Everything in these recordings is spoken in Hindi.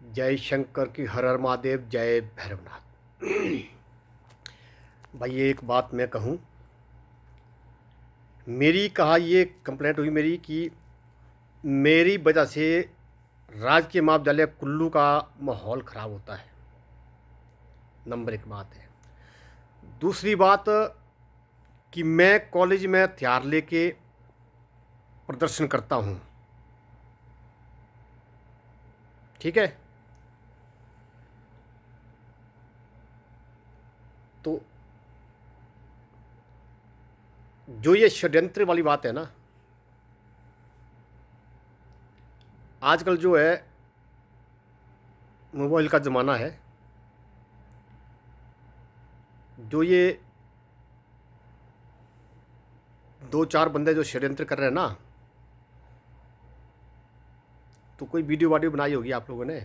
जय शंकर की हर हर महादेव, जय भैरवनाथ। भाई एक बात मैं कहूँ, मेरी कहा ये कंप्लेंट हुई मेरी कि मेरी वजह से राजकीय महाविद्यालय कुल्लू का माहौल ख़राब होता है। नंबर एक बात है। दूसरी बात कि मैं कॉलेज में हथियार लेके प्रदर्शन करता हूँ, ठीक है। तो जो ये षड्यंत्र वाली बात है ना, आजकल जो है मोबाइल का ज़माना है। जो ये दो चार बंदे जो षड्यंत्र कर रहे हैं ना, तो कोई वीडियो वाडियो बनाई होगी आप लोगों ने।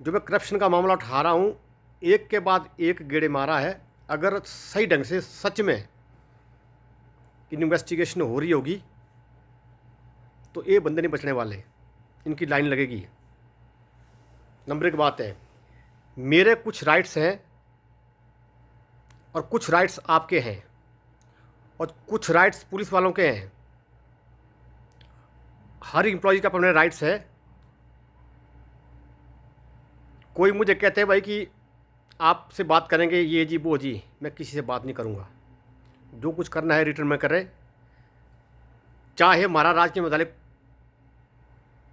जो मैं करप्शन का मामला उठा रहा हूँ, एक के बाद एक गेड़े मारा है। अगर सही ढंग से सच में इन्वेस्टिगेशन हो रही होगी तो ये बंदे नहीं बचने वाले, इनकी लाइन लगेगी। नंबर एक बात है, मेरे कुछ राइट्स हैं और कुछ राइट्स आपके हैं और कुछ राइट्स पुलिस वालों के हैं। हर एम्प्लॉय का अपने राइट्स है। कोई मुझे कहते हैं भाई कि आपसे बात करेंगे ये जी वो जी, मैं किसी से बात नहीं करूँगा। जो कुछ करना है रिटर्न में करें। चाहे हमारा राजकीय महाविद्यालय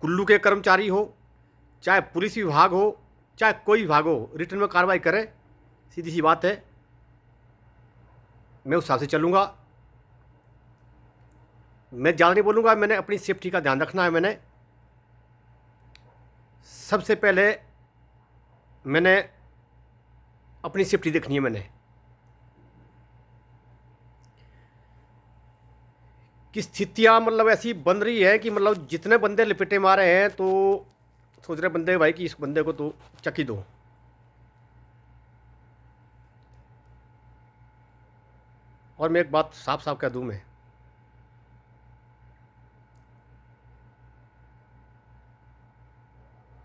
कुल्लू के कर्मचारी हो, चाहे पुलिस विभाग हो, चाहे कोई विभाग हो, रिटर्न में कार्रवाई करें। सीधी सी बात है, मैं उस हिसाब से चलूँगा। मैं ज़्यादा नहीं बोलूँगा। मैंने अपनी सेफ्टी का ध्यान रखना है। मैंने सबसे पहले अपनी सेफ्टी देखनी है। मैंने कि स्थितियाँ मतलब ऐसी बन रही है कि मतलब जितने बंदे लपेटे मारे हैं तो सोच रहे बंदे भाई कि इस बंदे को तो चक्की दो। और मैं एक बात साफ साफ कह दूं, मैं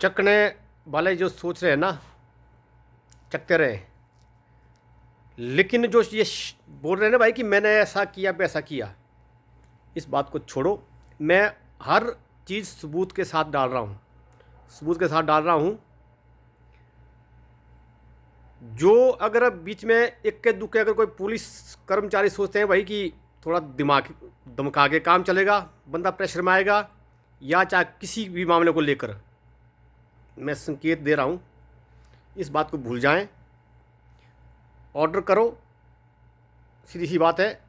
चकने वाले जो सोच रहे हैं ना, चकते रहे। लेकिन जो ये बोल रहे हैं ना भाई कि मैंने ऐसा किया वैसा किया, इस बात को छोड़ो। मैं हर चीज़ सबूत के साथ डाल रहा हूँ, सबूत के साथ डाल रहा हूँ। जो अगर बीच में इक्के दुक्के अगर कोई पुलिस कर्मचारी सोचते हैं भाई कि थोड़ा दिमाग धमका के काम चलेगा, बंदा प्रेशर में आएगा, या चाहे किसी भी मामले को लेकर, मैं संकेत दे रहा हूँ, इस बात को भूल जाएं। ऑर्डर करो, सीधी सी बात है।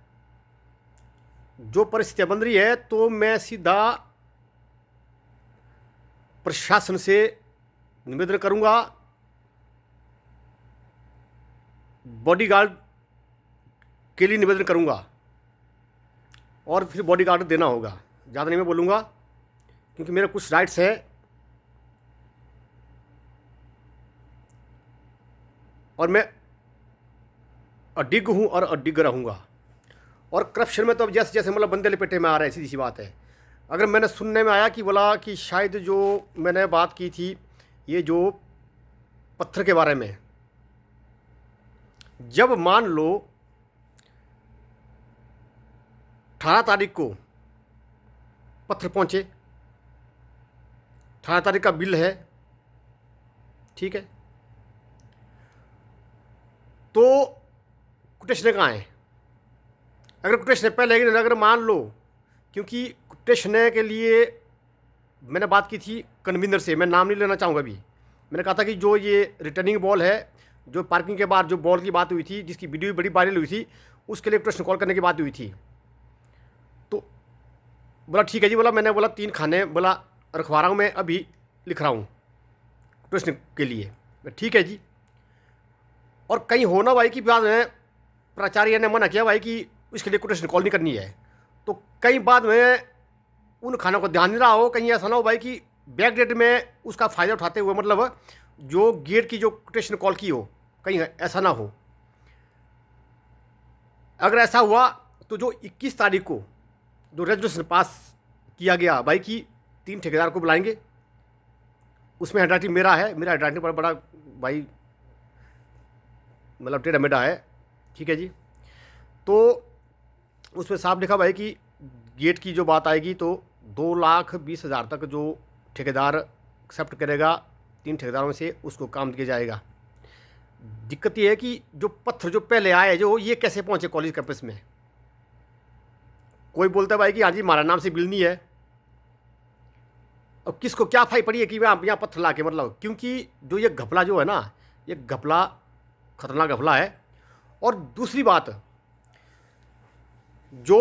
जो परिस्थितियाँ बन रही है तो मैं सीधा प्रशासन से निवेदन करूँगा, बॉडीगार्ड के लिए निवेदन करूँगा, और फिर बॉडीगार्ड देना होगा। ज़्यादा नहीं मैं बोलूँगा, क्योंकि मेरे कुछ राइट्स हैं और मैं अडिग हूँ और अडिग रहूँगा। और करप्शन में तो अब जैसे जैसे मतलब बंदे लपेटे में आ रहे हैं, सीधी सी बात है। अगर मैंने सुनने में आया कि बोला कि शायद जो मैंने बात की थी ये जो पत्थर के बारे में, जब मान लो 18 तारीख को पत्थर पहुंचे, 18 तारीख का बिल है, ठीक है, तो कोटेशन कहाँ है? अगर कोटेशन पहले, अगर मान लो, क्योंकि कोटेशन के लिए मैंने बात की थी कन्वीनर से, मैं नाम नहीं लेना चाहूँगा अभी। मैंने कहा था कि जो ये रिटर्निंग बॉल है, जो पार्किंग के बाद जो बॉल की बात हुई थी, जिसकी वीडियो बड़ी वायरल हुई थी, उसके लिए कोटेशन कॉल करने की बात हुई थी। तो बोला ठीक है जी, बोला मैंने बोला 3 खाने बोला रखवा रहा हूँ, मैं अभी लिख रहा हूँ कोटेशन के लिए। ठीक है जी। और कहीं होना भाई कि बाद में प्राचार्य ने मना किया भाई कि इसके लिए कोटेशन कॉल नहीं करनी है, तो कहीं बाद में उन खानों को ध्यान नहीं रहा हो, कहीं ऐसा ना हो भाई कि बैक डेट में उसका फ़ायदा उठाते हुए मतलब जो गेट की जो कोटेशन कॉल की हो, कहीं ऐसा ना हो। अगर ऐसा हुआ तो जो 21 तारीख को जो रेजोल्यूशन पास किया गया भाई कि 3 ठेकेदार को बुलाएंगे, उसमें हैंडराइटिंग मेरा है, मेरा हैंडराइटिंग बड़ा बड़ा भाई मतलब टेढ़ा मेढ़ा है, ठीक है जी। तो उसमें साफ लिखा भाई कि गेट की जो बात आएगी तो 2,20,000 तक जो ठेकेदार एक्सेप्ट करेगा 3 ठेकेदारों में से उसको काम दिया जाएगा। दिक्कत ये है कि जो पत्थर जो पहले आए जो ये कैसे पहुंचे कॉलेज कैंपस में। कोई बोलता है भाई कि हाँ जी हमारा नाम से बिल नहीं है, अब किसको क्या फाई पड़ी है कि मैं यहाँ पत्थर ला के मतलब, क्योंकि जो ये घपला जो है ना, ये घपला खतरनाक घपला है। और दूसरी बात, जो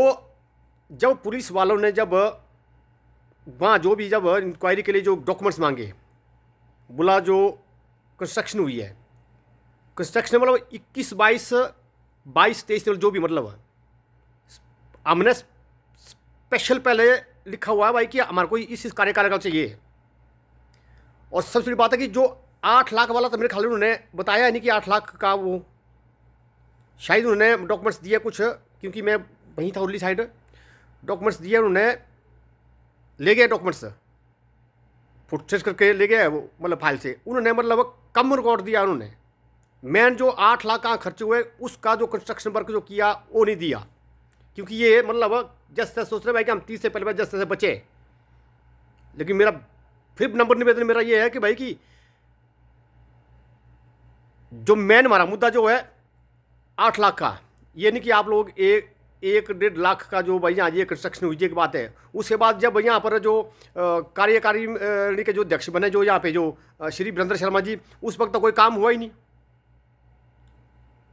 जब पुलिस वालों ने जब वहाँ जो भी जब इंक्वायरी के लिए जो डॉक्यूमेंट्स मांगे, बोला जो कंस्ट्रक्शन हुई है, कंस्ट्रक्शन मतलब 21, 22, 23 जो भी मतलब हमने स्पेशल पहले लिखा हुआ है भाई कि हमारे को इस कार्यकाल चाहिए। और सबसे बड़ी बात है कि जो 8 लाख वाला तो मेरे ख्याल उन्होंने बताया नहीं कि 8 लाख का वो शायद उन्होंने डॉक्यूमेंट्स दिए कुछ, क्योंकि मैं वहीं था उरली साइड, डॉक्यूमेंट्स दिए उन्होंने, ले गए डॉक्यूमेंट्स फुटेज करके ले गए वो मतलब फाइल से, उन्होंने मतलब कम रिकॉर्ड दिया उन्होंने। मैन जो 8 लाख का खर्च हुए उसका जो कंस्ट्रक्शन वर्क जो किया वो नहीं दिया, क्योंकि ये मतलब जैसे सोच रहे भाई कि हम 30 से पहले जैसे बचे। लेकिन मेरा फिर नंबर निवेदन मेरा ये है कि भाई कि जो मेन हमारा मुद्दा जो है 8 लाख का, ये नहीं कि आप लोग 1-1.5 लाख का जो भाई यहाँ ये कंस्ट्रक्शन हुई की बात है। उसके बाद जब यहाँ पर जो कार्यकारी के जो अध्यक्ष बने जो यहाँ पे जो श्री वीरेंद्र शर्मा जी, उस वक्त तो कोई काम हुआ ही नहीं।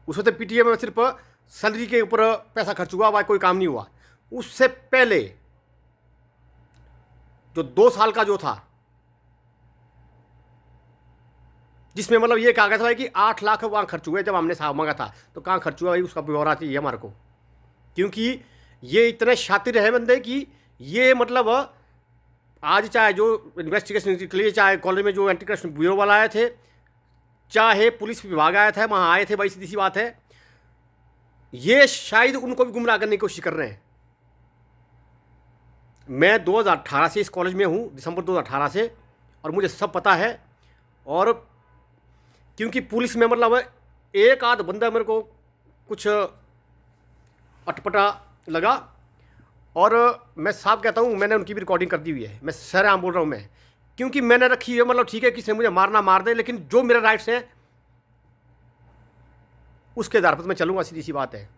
उस वक्त पीटीए में सिर्फ सैलरी के ऊपर पैसा खर्च हुआ, कोई काम नहीं हुआ। उससे पहले जो 2 साल का जो था, जिसमें मतलब ये कहा गया था भाई कि 8 लाख वहाँ खर्च हुए, जब हमने साहब मांगा था तो कहाँ खर्च हुआ भाई उसका ब्यौरा चाहिए हमारे को। क्योंकि ये इतने शातिर है बंदे कि ये मतलब आज चाहे जो इन्वेस्टिगेशन के लिए चाहे कॉलेज में जो एंटी करप्शन ब्यूरो वाला आए थे, चाहे पुलिस विभाग आया था, वहाँ आए थे भाई, सीधी सी बात है, ये शायद उनको भी गुमराह करने की कोशिश कर रहे हैं। मैं 2018 से इस कॉलेज में हूँ, दिसंबर 2018 से, और मुझे सब पता है। और क्योंकि पुलिस में मतलब एक आध बंदा मेरे को कुछ अटपटा लगा, और मैं साफ कहता हूँ मैंने उनकी भी रिकॉर्डिंग कर दी हुई है, मैं सरेआम बोल रहा हूँ मैं, क्योंकि मैंने रखी है मतलब ठीक है किसी ने मुझे मारना मार दे, लेकिन जो मेरे राइट्स हैं उसके आधार पर मैं चलूँगा, सीधी सी बात है।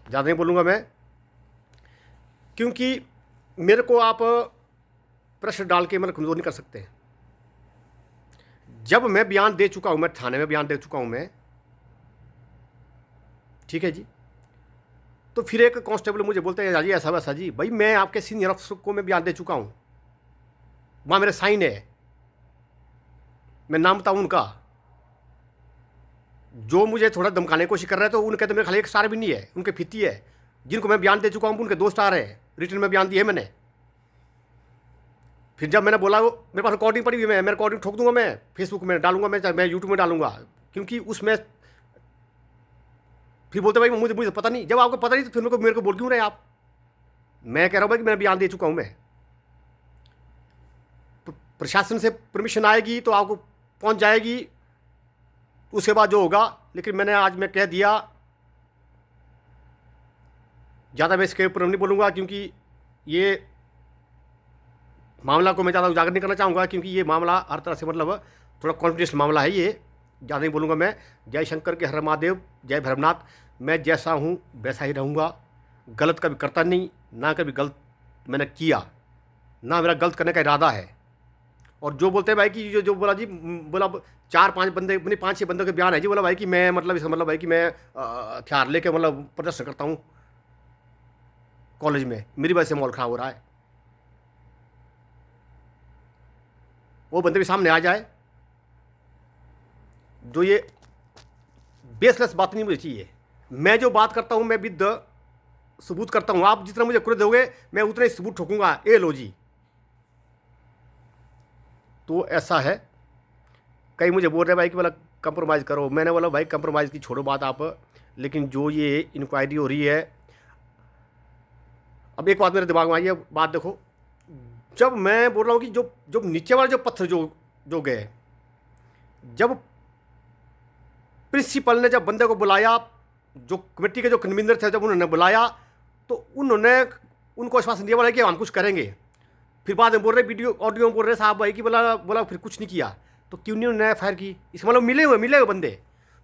ज़्यादा नहीं बोलूँगा मैं, क्योंकि मेरे को आप प्रश्न डाल के मतलब कमज़ोर नहीं कर सकते। जब मैं बयान दे चुका हूँ, मैं थाने में बयान दे चुका हूँ मैं, ठीक है जी, तो फिर एक कांस्टेबल मुझे बोलते हैं जी ऐसा वैसा जी, भाई मैं आपके सीनियर अफसर को मैं बयान दे चुका हूँ, वहाँ मेरे साइन है, मैं नाम बताऊँ उनका, जो मुझे थोड़ा धमकाने की कोशिश कर रहे हैं तो उनके तो मेरे खाली एक स्टार भी नहीं है, उनके फिती है। जिनको मैं बयान दे चुका हूँ उनके 2 स्टार है, रिटर्न में बयान दिए मैंने। फिर जब मैंने बोला, वो मेरे पास रिकॉर्डिंग पड़ी हुई है, मैं रिकॉर्डिंग ठोक दूंगा, मैं फेसबुक में डालूंगा, मैं यूट्यूब में डालूंगा, क्योंकि उसमें फिर बोलते भाई मुझे पता नहीं। जब आपको पता नहीं तो फिर मेरे को बोल क्यों रहे आप? मैं कह रहा हूँ भाई कि मैं बयान दे चुका हूँ। मैं प्रशासन से परमिशन आएगी तो आपको पहुँच जाएगी, उसके बाद जो होगा। लेकिन मैंने आज मैं कह दिया, ज़्यादा मैं इसके ऊपर नहीं बोलूँगा, क्योंकि ये मामला को मैं ज़्यादा उजागर नहीं करना चाहूँगा, क्योंकि ये मामला हर तरह से मतलब थोड़ा कॉन्फिडेंशियल मामला है, ये ज़्यादा नहीं बोलूँगा मैं। जय शंकर के हर महादेव, जय भैरवनाथ। मैं जैसा हूँ वैसा ही रहूँगा, गलत कभी करता नहीं, ना कभी गलत मैंने किया, ना मेरा गलत करने का इरादा है। और जो बोलते हैं भाई कि जो बोला जी, बोला 4-5 बंदे, मैंने 5-6 बंदों के बयान है जी, बोला भाई कि मैं मतलब इसका मतलब भाई कि मैं हथियार लेके मतलब प्रदर्शन करता हूँ कॉलेज में, मेरी वजह से माहौल ख़राब हो रहा है। वो बंदे भी सामने आ जाए, जो ये बेसलेस बात नहीं मुझे चाहिए। मैं जो बात करता हूँ मैं विद सबूत करता हूँ। आप जितना मुझे कुरे दोगे मैं उतना ही सबूत ठोकूंगा, ए लो जी। तो ऐसा है। कई मुझे बोल रहे भाई कि बोला कंप्रोमाइज़ करो, मैंने बोला भाई कंप्रोमाइज़ की छोड़ो बात आप, लेकिन जो ये इंक्वायरी हो रही है अब एक बात मेरे दिमाग में आई है, बात देखो, जब मैं बोल रहा हूँ कि जो जो नीचे वाले जो पत्थर जो जो गए, जब प्रिंसिपल ने जब बंदे को बुलाया, जो कमेटी के जो कन्वीनर थे जब उन्होंने बुलाया, तो उन्होंने उनको आश्वासन दिया, बोला कि हम कुछ करेंगे। फिर बाद में बोल रहे, वीडियो ऑडियो में बोल रहे साहब भाई कि बोला बोला फिर कुछ नहीं किया। तो क्यों नहीं उन्होंने एफ की? इसका मतलब मिले हुए बंदे,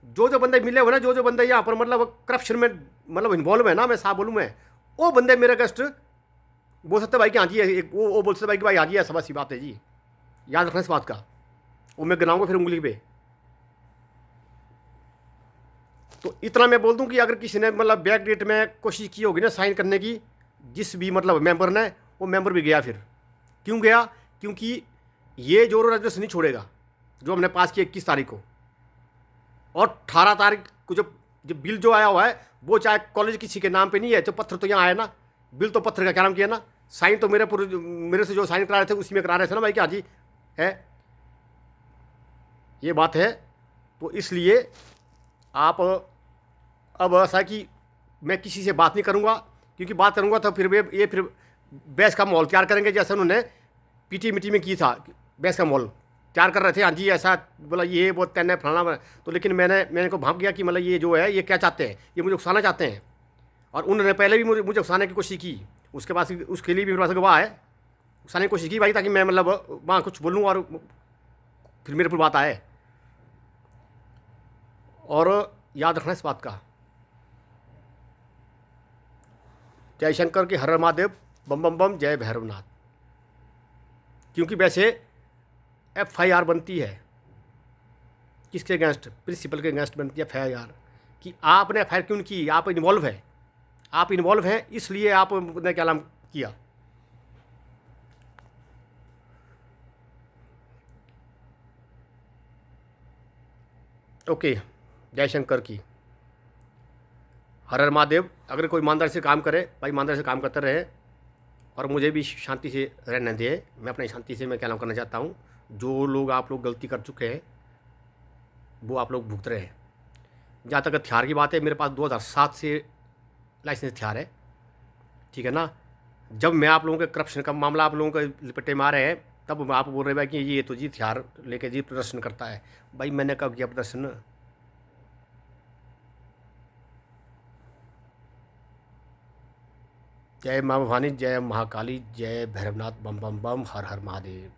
जो बंदे मिले हुए ना, जो बंदे यहाँ पर मतलब करप्शन में मतलब इन्वॉल्व है ना, मैं साहब बोलूँ मैं, वो बंदे मेरे अगेंस्ट बोल सकते भाई कि हाँ जी, वो बोल सकते भाई कि भाई हाँ जी ऐसा सी बात है जी, याद रखना इस बात का। वो मैं गिनाऊंगा फिर उंगली पे। तो इतना मैं बोल दूं कि अगर किसी ने मतलब बैक डेट में कोशिश की होगी ना साइन करने की, जिस भी मतलब मेंबर ने, वो मेंबर भी गया। फिर क्यों गया? क्योंकि ये जो रजिस्ट्रेशन नहीं छोड़ेगा जो हमने पास किया 21 तारीख को, और 18 तारीख को जो बिल जो आया हुआ है, वो चाहे कॉलेज किसी के नाम पे नहीं है, तो पत्थर तो यहाँ आया ना, बिल तो पत्थर का क्या नाम किया ना, साइन तो मेरे से जो साइन करा रहे थे उसी में करा रहे थे ना भाई, क्या जी है, ये बात है। तो इसलिए आप अब ऐसा है कि मैं किसी से बात नहीं करूंगा, क्योंकि बात करूंगा तो फिर ये फिर बहस का माहौल तैयार करेंगे, जैसे उन्होंने पीटी मीटिंग में की था, बहस का माहौल तैयार कर रहे थे। हाँ जी ऐसा बोला, ये वो तैने फलाना, तो लेकिन मैंने को भाप गया कि मतलब ये जो है ये क्या चाहते हैं, ये मुझे उकसाना चाहते हैं। और उन्होंने पहले भी मुझे उकसाने की कोशिश की, उसके पास उसके लिए भी मेरे पास गवाह है, उकसाने की कोशिश की भाई, ताकि मैं मतलब वहाँ कुछ बोलूँ और फिर मेरे पर बात आए। और याद रखना इस बात का, जय शंकर की हर हर महादेव, बम बम बम, जय भैरवनाथ। क्योंकि वैसे FIR बनती है किसके अगेंस्ट? प्रिंसिपल के अगेंस्ट बनती है FIR, कि आपने FIR क्यों की? आप इन्वॉल्व हैं, आप इन्वॉल्व हैं, इसलिए आपने क्या नाम किया। ओके, जय शंकर की हर हर महादेव। अगर कोई ईमानदारी से काम करे भाई, ईमानदारी से काम करते रहे, और मुझे भी शांति से रहने दे। मैं अपनी शांति से मैं क्या नाम करना चाहता हूँ। जो लोग आप लोग गलती कर चुके हैं वो आप लोग भुगत रहे हैं। जहाँ तक हथियार की बात है, मेरे पास 2007 से लाइसेंस हथियार है, ठीक है ना। जब मैं आप लोगों के करप्शन का मामला आप लोगों के लिपटे में आ रहे हैं, तब आप बोल रहे हैं कि ये तो जी हथियार लेके जी प्रदर्शन करता है। भाई मैंने कब किया प्रदर्शन? जय माँ भवानी, जय महाकाली, जय भैरवनाथ, बम बम बम, हर हर महादेव।